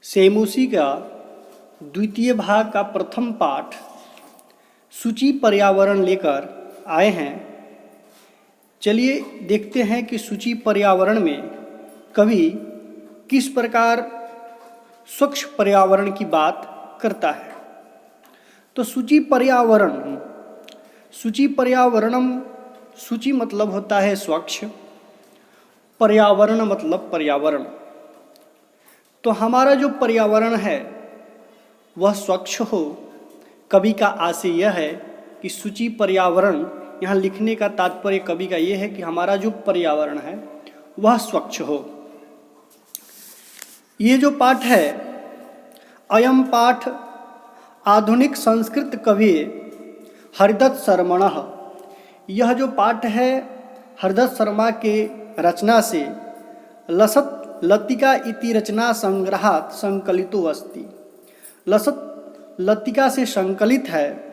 सेमुसी का द्वितीय भाग का प्रथम पाठ सूची पर्यावरण लेकर आए हैं। चलिए देखते हैं कि सूची पर्यावरण में कवि किस प्रकार स्वच्छ पर्यावरण की बात करता है। तो सूची पर्यावरणम, सूची मतलब होता है स्वच्छ, पर्यावरण मतलब पर्यावरण। तो हमारा जो पर्यावरण है वह स्वच्छ हो। कवि का आशय यह है कि सूची पर्यावरण, यहाँ लिखने का तात्पर्य कवि का यह है कि हमारा जो पर्यावरण है वह स्वच्छ हो। ये जो पाठ है, अयम पाठ आधुनिक संस्कृत कवि हरिदत्त शर्मणः, यह जो पाठ है हरिदत्त शर्मा के रचना से लसत लतिका इति रचना संग्रहात् संकलितो अस्ति। लसत लतिका से संकलित है।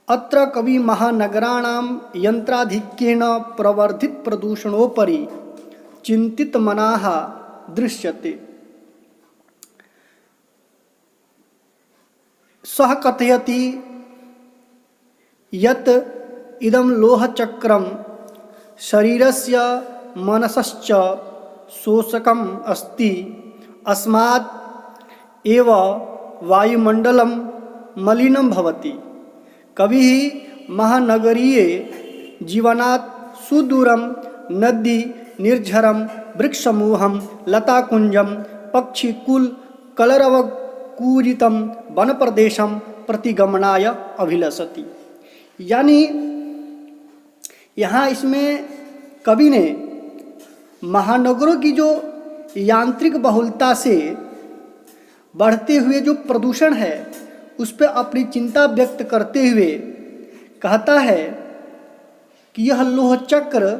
अत्र कवि महानगराणां यंत्राधिक्येन प्रवर्धित प्रदूषणोपरि चिंतित मनाः दृश्यते। सः कथयति यत् इदं लोहचक्रं शरीरस्य मनसश्च शोषकम् अस्ति, अस्मात् एव वायुमण्डलं मलिनं भवति। कविः महानगरीय जीवनात् सुदूरं नदी निर्झरं वृक्षसमूहं लताकुञ्जं पक्षिकुल कलरवपूरितं वनप्रदेशं प्रतिगमनाय अभिलषति। यानी यहाँ इसमें कवि ने महानगरों की जो यांत्रिक बहुलता से बढ़ते हुए जो प्रदूषण है उस पर अपनी चिंता व्यक्त करते हुए कहता है कि यह लोह चक्र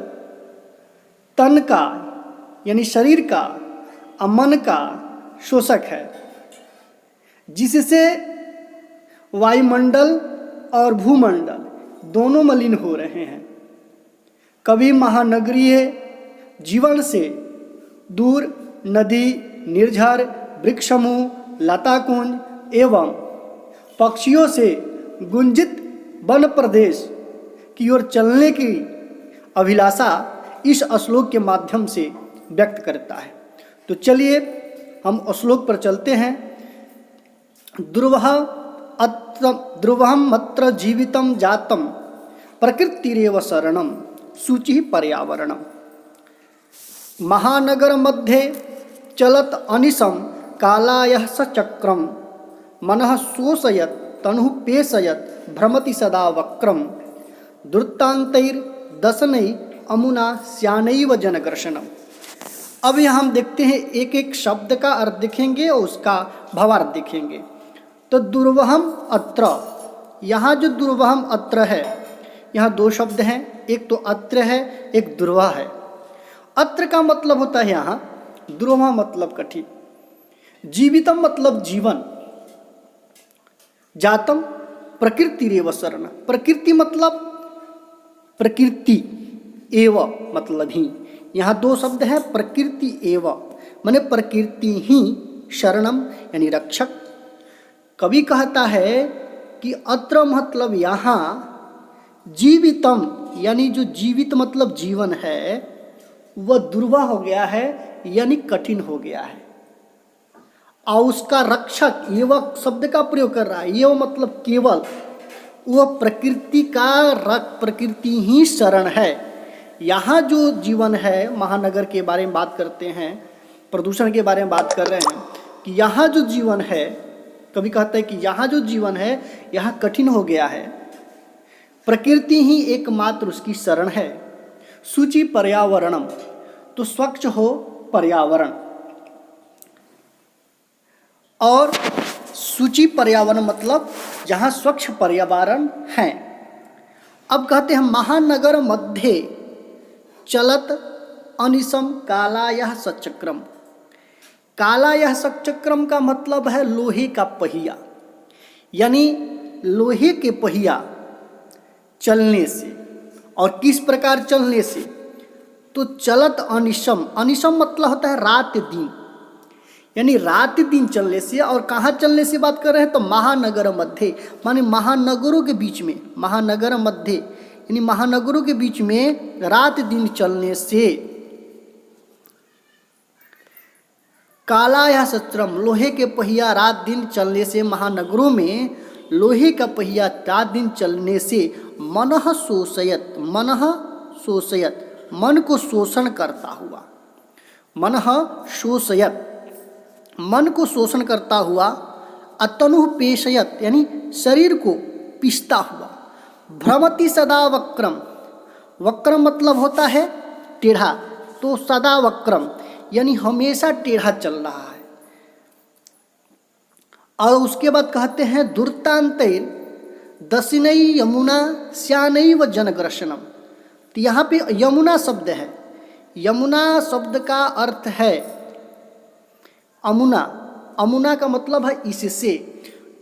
तन का यानी शरीर का और मन का शोषक है, जिससे वायुमंडल और भूमंडल दोनों मलिन हो रहे हैं। कभी महानगरीय जीवन से दूर नदी निर्झर वृक्षसमूह लताकुंज एवं पक्षियों से गुंजित वन प्रदेश की ओर चलने की अभिलाषा इस श्लोक के माध्यम से व्यक्त करता है। तो चलिए हम श्लोक पर चलते हैं। ध्रुवहम अत्र जीवितं जातं प्रकृतिरेव शरणं शुचिः पर्यावरणम्। महानगर मध्ये चलत अनिशं कालायः सचक्रं मनः शोषयत् तनुः पेशयत् भ्रमति सदा वक्रं दुर्तान्तैर्दशनै अमुना स्यानैव जनकर्षणम्। अब यहाँ हम देखते हैं एक एक शब्द का अर्थ देखेंगे और उसका भावार्थ देखेंगे। तो दुर्वहम अत्र, यहाँ जो दुर्वहम अत्र है, यहाँ दो शब्द हैं, एक तो अत्र है एक दुर्वा है। अत्र का मतलब होता है यहाँ, दुर्वा मतलब कठिन, जीवितम मतलब जीवन, जातम प्रकृति रेव शरण, प्रकृति मतलब प्रकृति एव मतलब ही। यहाँ दो शब्द हैं, प्रकृति एव माने प्रकृति ही, शरणम यानी रक्षक। कवि कहता है कि अत्र मतलब यहाँ, जीवितम यानी जो जीवित मतलब जीवन है वह दुर्वा हो गया है यानी कठिन हो गया है, और उसका रक्षक ये वह शब्द का प्रयोग कर रहा है। ये मतलब केवल वह प्रकृति का प्रकृति ही शरण है। यहाँ जो जीवन है, महानगर के बारे में बात करते हैं, प्रदूषण के बारे में बात कर रहे हैं कि यहाँ जो जीवन है, कभी कहते हैं कि यहाँ जो जीवन है यहाँ कठिन हो गया है, प्रकृति ही एकमात्र उसकी शरण है। सूची पर्यावरणम, तो स्वच्छ हो पर्यावरण, और सूची पर्यावरण मतलब जहाँ स्वच्छ पर्यावरण है। अब कहते हैं महानगर मध्ये चलत अनिशम कालायः सचक्रम। कालायः सचक्रम का मतलब है लोहे का पहिया, यानी लोहे के पहिया चलने से। और किस प्रकार चलने से? तो चलत अनिशम, अनिशम मतलब होता है रात दिन, यानी रात दिन चलने से। और कहाँ चलने से बात कर रहे हैं तो महानगर मध्य, माने महानगरों के बीच में, महानगर मध्य यानी महानगरों के बीच में रात दिन चलने से। काला या सत्रम, लोहे के पहिया रात दिन चलने से, महानगरों में लोहे का पहिया रात दिन चलने से। मनः शोषयत, मनः शोषयत, मन को शोषण करता हुआ, मनः शोषयत, मन को शोषण करता हुआ। अतनु पेशयत यानी शरीर को पीसता हुआ। भ्रमति सदा वक्रम, वक्रम मतलब होता है टेढ़ा, तो सदा वक्रम यानी हमेशा टेढ़ा चल रहा है। और उसके बाद कहते हैं दुर्तांते दशिनई यमुना श्यानई व जनग्रसनम। तो यहाँ पे यमुना शब्द है, यमुना शब्द का अर्थ है अमुना, अमुना का मतलब है इससे,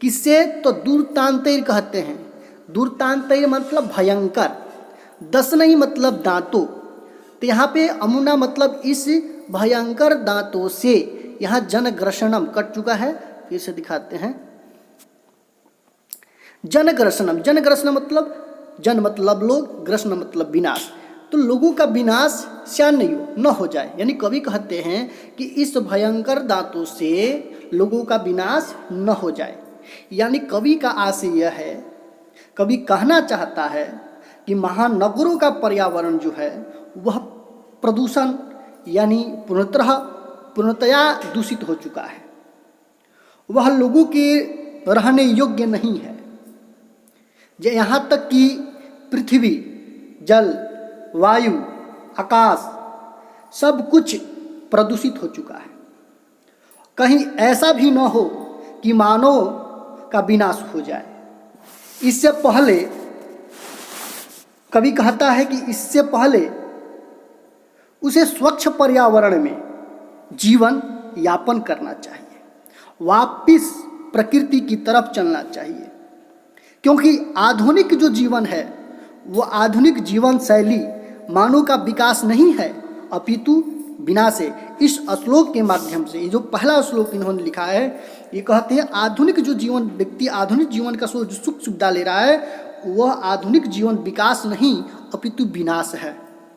किससे तो दूरतांतैर कहते हैं। दूरतांतैर मतलब भयंकर, दशनई मतलब दांतों। तो यहाँ पे अमुना मतलब इस भयंकर दांतों से। यहाँ जनग्रसनम कट चुका है, फिर से दिखाते हैं। जनग्रसनम, जनग्रसनम मतलब जन मतलब लोग, ग्रसन मतलब विनाश। तो लोगों का विनाश श्यान नहीं हो, न हो जाए। यानी कवि कहते हैं कि इस भयंकर दांतों से लोगों का विनाश न हो जाए। यानी कवि का आशय यह है, कवि कहना चाहता है कि महानगरों का पर्यावरण जो है वह प्रदूषण यानी पूर्णतया दूषित हो चुका है, वह लोगों के रहने योग्य नहीं है। यहाँ तक कि पृथ्वी, जल, वायु, आकाश सब कुछ प्रदूषित हो चुका है। कहीं ऐसा भी न हो कि मानव का विनाश हो जाए। इससे पहले कवि कहता है कि इससे पहले उसे स्वच्छ पर्यावरण में जीवन यापन करना चाहिए, वापिस प्रकृति की तरफ चलना चाहिए। क्योंकि आधुनिक जो जीवन है वो आधुनिक जीवन शैली मानव का विकास नहीं है अपितु विनाश है। इस श्लोक के माध्यम से, ये जो पहला श्लोक इन्होंने लिखा है, ये कहते हैं आधुनिक जो जीवन व्यक्ति आधुनिक जीवन का जो सुख सुविधा ले रहा है वह आधुनिक जीवन विकास नहीं अपितु विनाश है।